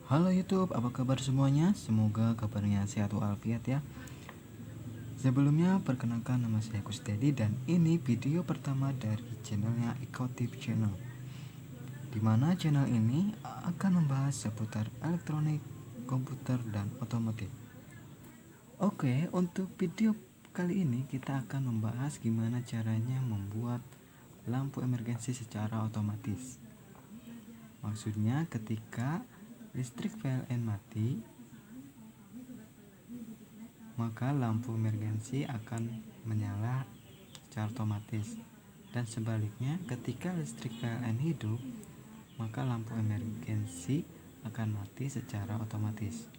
Halo YouTube, apa kabar semuanya? Semoga kabarnya sehat walafiat ya. Sebelumnya perkenalkan, nama saya Kustedi dan ini video pertama dari channelnya Ikotif Channel, dimana channel ini akan membahas seputar elektronik, komputer, dan otomotif. Oke, untuk video kali ini kita akan membahas gimana caranya membuat lampu emergensi secara otomatis. Maksudnya ketika listrik PLN mati, maka lampu emergensi akan menyala secara otomatis, dan sebaliknya ketika listrik PLN hidup, maka lampu emergensi akan mati secara otomatis.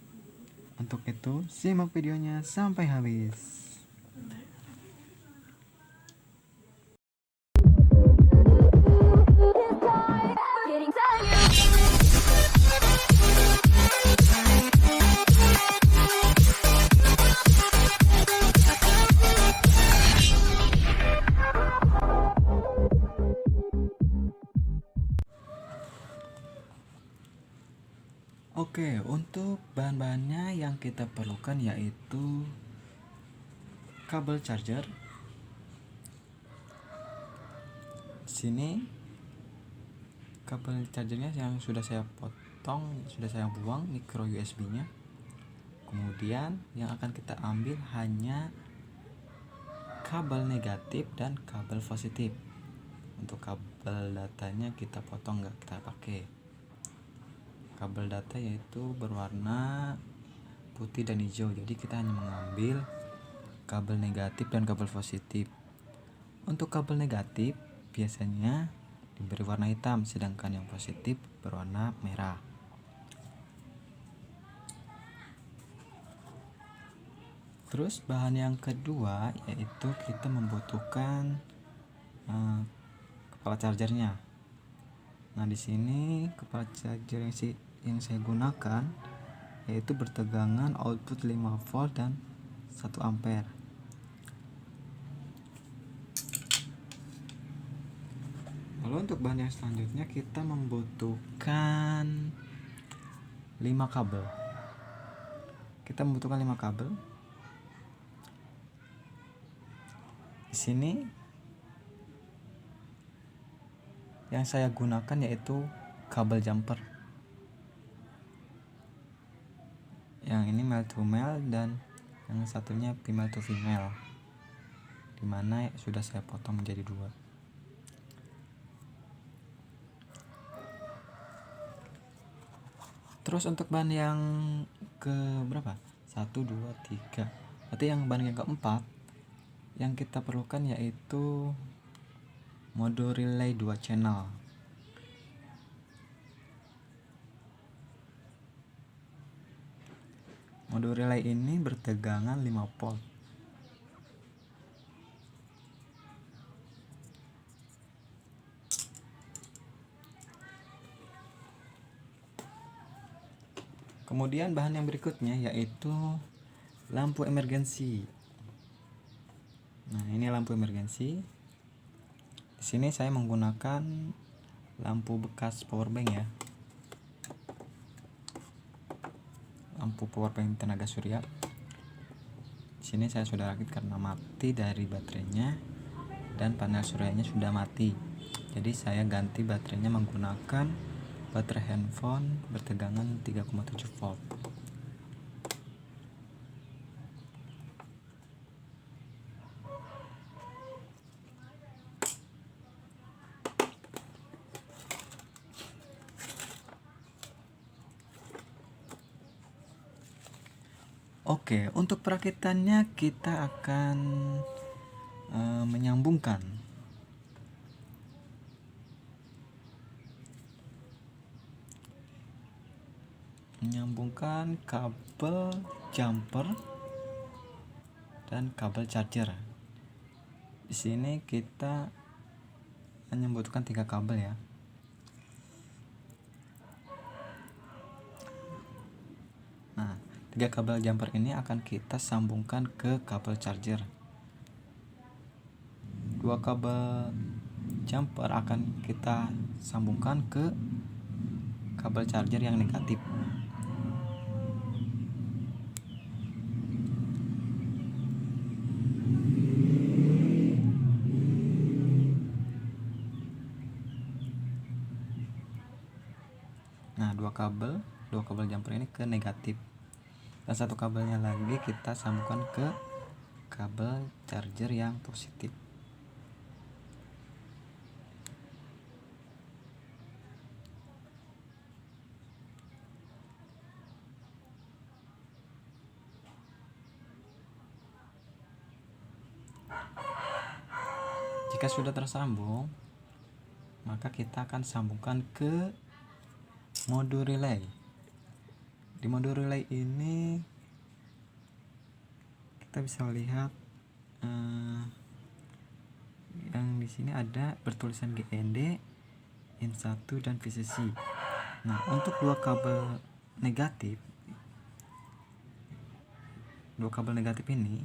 Untuk itu, simak videonya sampai habis. Oke, untuk bahan-bahannya yang kita perlukan yaitu kabel charger. Sini kabel chargernya yang sudah saya potong, sudah saya buang micro USB-nya. Kemudian yang akan kita ambil hanya kabel negatif dan kabel positif. Untuk kabel datanya kita potong, nggak kita pakai. Kabel data yaitu berwarna putih dan hijau, jadi kita hanya mengambil kabel negatif dan kabel positif. Untuk kabel negatif biasanya diberi warna hitam, sedangkan yang positif berwarna merah. Terus bahan yang kedua yaitu kita membutuhkan kepala chargernya. Nah, di sini kepala charger yang saya gunakan yaitu bertegangan output 5 volt dan 1 ampere. Lalu untuk bahan yang selanjutnya kita membutuhkan 5 kabel. Kita membutuhkan 5 kabel. Di sini yang saya gunakan yaitu kabel jumper. Yang ini male to male dan yang satunya female to female, dimana sudah saya potong menjadi 2. Terus untuk bahan yang ke berapa? 1, 2, 3. Berarti yang bahan yang keempat yang kita perlukan yaitu mode relay 2 channel. Mode relay ini bertegangan 5 volt. Kemudian bahan yang berikutnya yaitu lampu emergensi. Nah, ini lampu emergensi. Di sini saya menggunakan lampu bekas powerbank ya. Lampu powerbank tenaga surya. Di sini saya sudah rakit karena mati dari baterainya dan panel suryanya sudah mati. Jadi saya ganti baterainya menggunakan baterai handphone bertegangan 3,7 volt. Oke, untuk perakitannya kita akan menyambungkan kabel jumper dan kabel charger. Di sini kita hanya membutuhkan 3 kabel ya. Nah, 3 kabel jumper ini akan kita sambungkan ke kabel charger. 2 kabel jumper akan kita sambungkan ke kabel charger yang negatif. Nah, dua kabel jumper ini ke negatif, dan satu kabelnya lagi kita sambungkan ke kabel charger yang positif. Jika sudah tersambung, maka kita akan sambungkan ke modul relay. Di modul relay ini kita bisa lihat yang di sini ada bertulisan GND, in1 dan VCC. Nah, untuk dua kabel negatif ini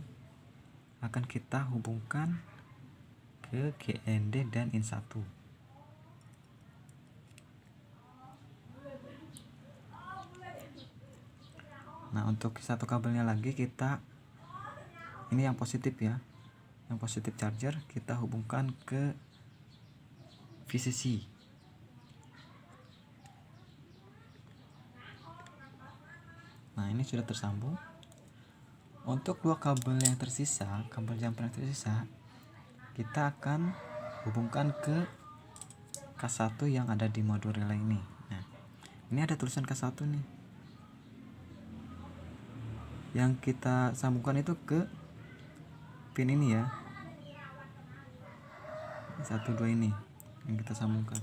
akan kita hubungkan ke GND dan in1. Nah, untuk satu kabelnya lagi ini yang positif ya, yang positif charger kita hubungkan ke VCC. Nah, ini sudah tersambung. Untuk dua kabel yang tersisa, kabel jumper yang tersisa, kita akan hubungkan ke K1 yang ada di modul relay ini. Nah, ini ada tulisan K1 nih. Yang kita sambungkan itu ke pin ini ya, 1, 2 ini yang kita sambungkan.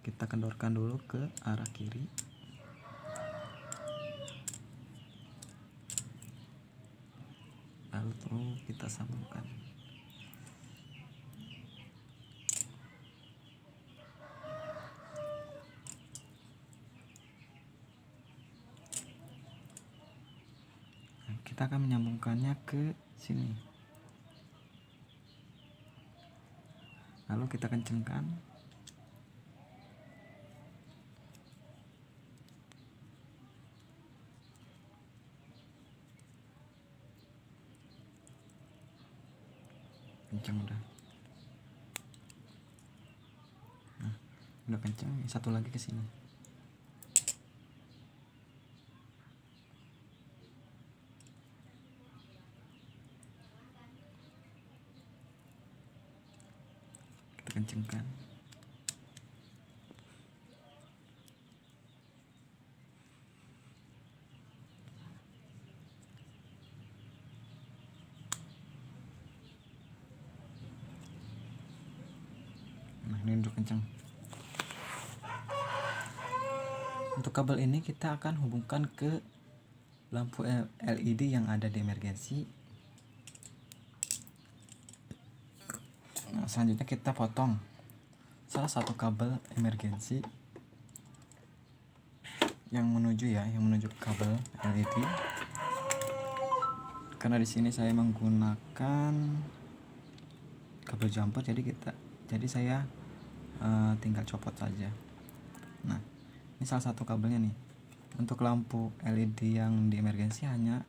Kita kendorkan dulu ke arah kiri. Lalu kita sambungkan. Nah, kita akan menyambungkannya ke sini. Lalu kita kencangkan. Kencang udah. Nah, udah kencang, satu lagi ke sini. Kita kencangkan. Nah, ini udah kencang. Untuk kabel ini kita akan hubungkan ke lampu LED yang ada di emergensi. Nah, selanjutnya kita potong salah satu kabel emergensi yang menuju ke kabel LED. Karena di sini saya menggunakan kabel jumper, jadi saya tinggal copot saja. Nah, ini salah satu kabelnya nih. Untuk lampu LED yang di emergensi hanya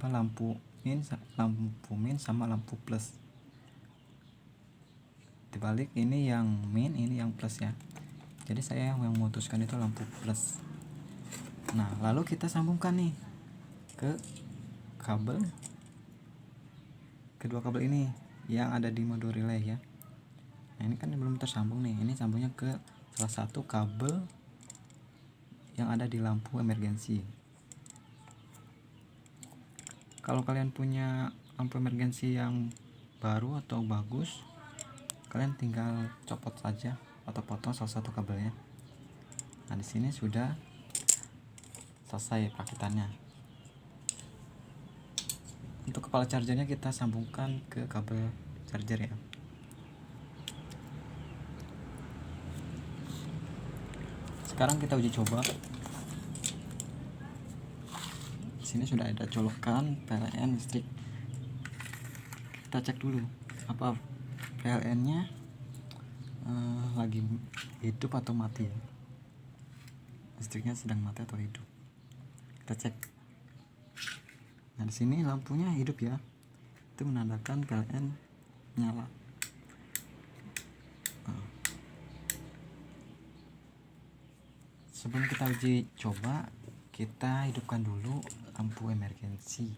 lampu min sama lampu plus. Dibalik ini yang min, ini yang plus ya. Jadi saya yang memutuskan itu lampu plus. Nah, lalu kita sambungkan nih ke kedua kabel ini yang ada di modul relay ya. Nah, ini kan belum tersambung nih. Ini sambungnya ke salah satu kabel yang ada di lampu emergensi. Kalau kalian punya lampu emergensi yang baru atau bagus, kalian tinggal copot saja atau potong salah satu kabelnya. Nah, di sini sudah selesai perakitannya. Untuk kepala chargernya kita sambungkan ke kabel charger ya. Sekarang kita uji coba. Di sini sudah ada colokan PLN listrik. Kita cek dulu apa PLN-nya lagi hidup atau mati ya. Listriknya sedang mati atau hidup. Kita cek. Nah, di sini lampunya hidup ya. Itu menandakan PLN nyala. Sebelum kita uji coba, kita hidupkan dulu lampu emergensi.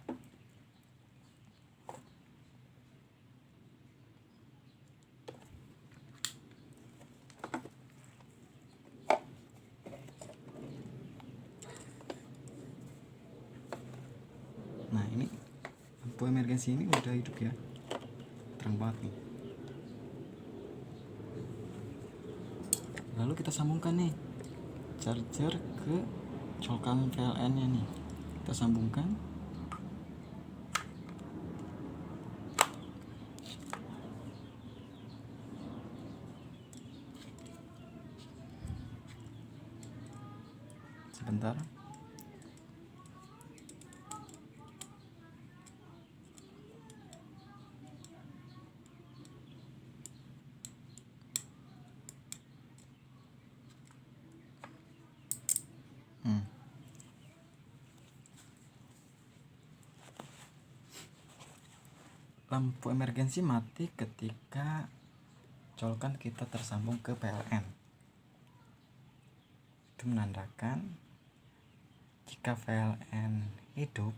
Nah, ini lampu emergensi ini udah hidup ya, terang banget nih. Lalu kita sambungkan nih charger ke colokan PLN nya nih, kita sambungkan. Sebentar. Lampu emergensi mati ketika colokan kita tersambung ke PLN. Itu menandakan jika PLN hidup,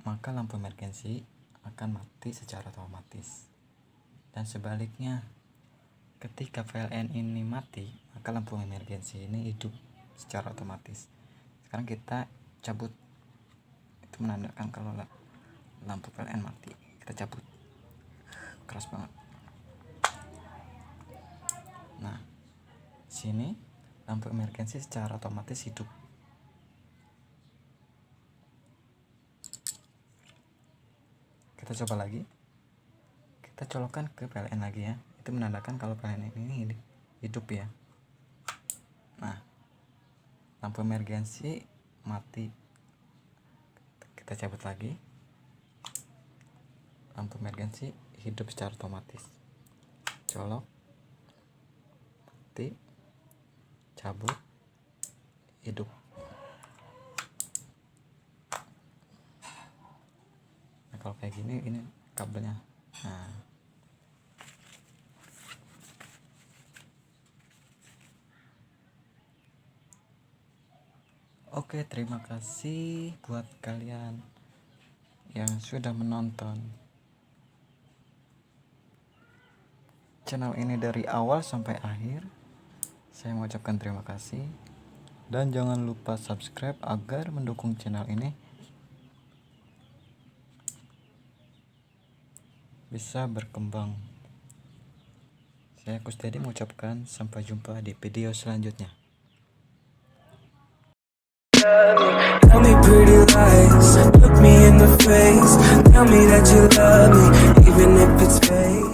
maka lampu emergensi akan mati secara otomatis. Dan sebaliknya, ketika PLN ini mati, maka lampu emergensi ini hidup secara otomatis. Sekarang kita cabut, itu menandakan kalau lampu PLN mati. Kita cabut, keras banget. Nah, sini lampu emergensi secara otomatis hidup. Kita coba lagi, kita colokkan ke PLN lagi ya. Itu menandakan kalau PLN ini hidup ya. Nah, lampu emergensi mati. Kita cabut lagi, lampu emergensi hidup secara otomatis. Colok, mati, cabut, hidup. Nah, kalau kayak gini, ini kabelnya. Nah, oke, terima kasih buat kalian yang sudah menonton channel ini dari awal sampai akhir. Saya mengucapkan terima kasih, dan jangan lupa subscribe agar mendukung channel ini bisa berkembang. Saya Kusdadi mengucapkan sampai jumpa di video selanjutnya. Tell me pretty lies, look me in the face, tell me that you love me, even if it's fake.